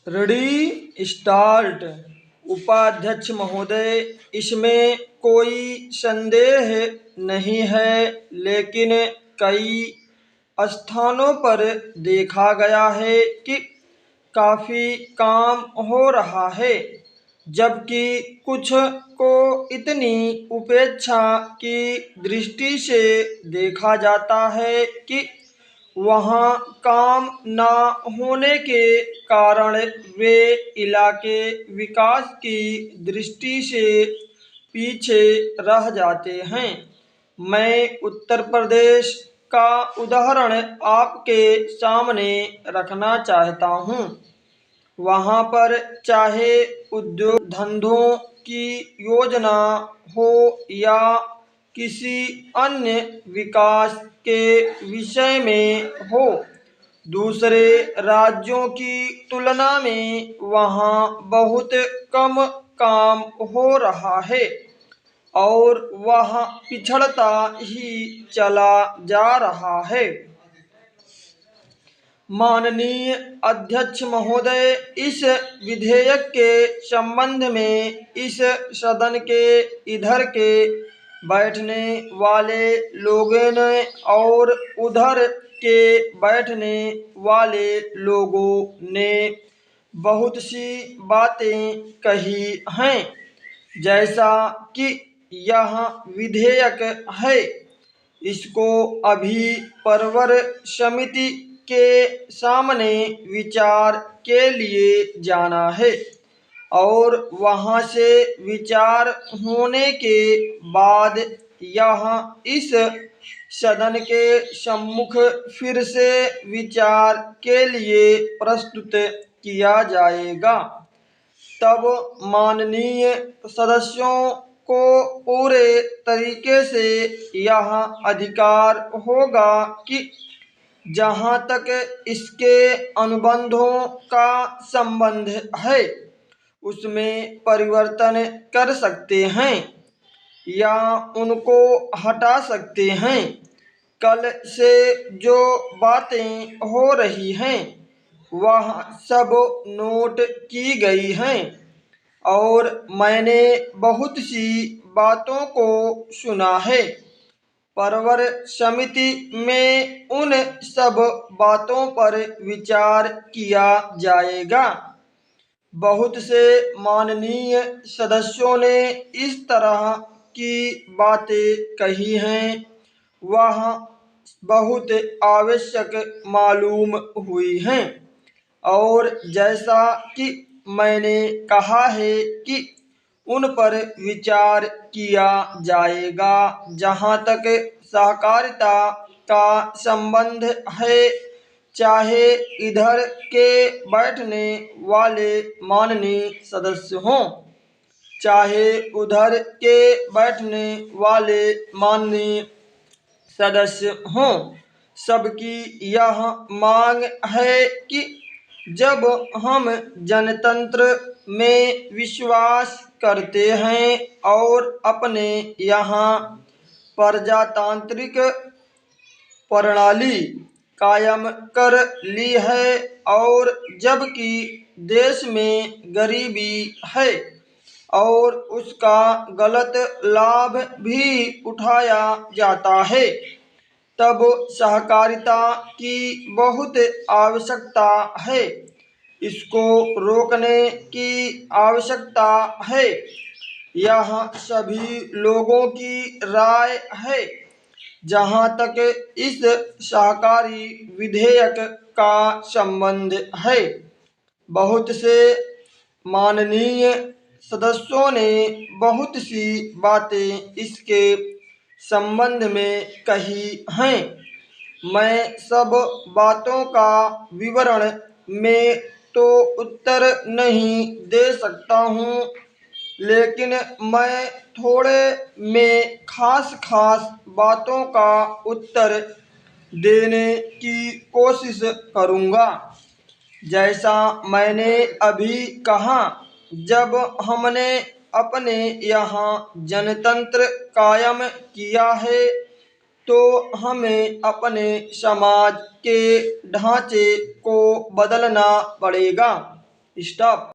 Ready start. उपाध्यक्ष महोदय, इसमें कोई संदेह नहीं है, लेकिन कई स्थानों पर देखा गया है कि काफी काम हो रहा है, जबकि कुछ को इतनी उपेक्षा की दृष्टि से देखा जाता है कि वहाँ काम न होने के कारण वे इलाके विकास की दृष्टि से पीछे रह जाते हैं। मैं उत्तर प्रदेश का उदाहरण आपके सामने रखना चाहता हूँ। वहाँ पर चाहे उद्योग धंधों की योजना हो या किसी अन्य विकास के विषय में हो, दूसरे राज्यों की तुलना में वहाँ बहुत कम काम हो रहा है और वह पिछड़ता ही चला जा रहा है। माननीय अध्यक्ष महोदय, इस विधेयक के संबंध में इस सदन के इधर के बैठने वाले लोगों ने और उधर के बैठने वाले लोगों ने बहुत सी बातें कही हैं। जैसा कि यह विधेयक है, इसको अभी परवर समिति के सामने विचार के लिए जाना है और वहाँ से विचार होने के बाद यह इस सदन के सम्मुख फिर से विचार के लिए प्रस्तुत किया जाएगा। तब माननीय सदस्यों को पूरे तरीके से यह अधिकार होगा कि जहाँ तक इसके अनुबंधों का संबंध है, उसमें परिवर्तन कर सकते हैं या उनको हटा सकते हैं। कल से जो बातें हो रही हैं, वह सब नोट की गई हैं और मैंने बहुत सी बातों को सुना है। परवर समिति में उन सब बातों पर विचार किया जाएगा। बहुत से माननीय सदस्यों ने इस तरह की बातें कही हैं, वह बहुत आवश्यक मालूम हुई हैं और जैसा कि मैंने कहा है कि उन पर विचार किया जाएगा। जहाँ तक सहकारिता का संबंध है, चाहे इधर के बैठने वाले माननीय सदस्य हों, चाहे उधर के बैठने वाले माननीय सदस्य हों, सबकी यह मांग है कि जब हम जनतंत्र में विश्वास करते हैं और अपने यहाँ प्रजातांत्रिक प्रणाली कायम कर ली है और जबकि देश में गरीबी है और उसका गलत लाभ भी उठाया जाता है, तब सहकारिता की बहुत आवश्यकता है। इसको रोकने की आवश्यकता है। यह सभी लोगों की राय है। जहाँ तक इस सहकारी विधेयक का संबंध है, बहुत से माननीय सदस्यों ने बहुत सी बातें इसके संबंध में कही हैं। मैं सब बातों का विवरण में तो उत्तर नहीं दे सकता हूँ, लेकिन मैं थोड़े में खास बातों का उत्तर देने की कोशिश करूँगा। जैसा मैंने अभी कहा, जब हमने अपने यहाँ जनतंत्र कायम किया है, तो हमें अपने समाज के ढांचे को बदलना पड़ेगा। स्टॉप।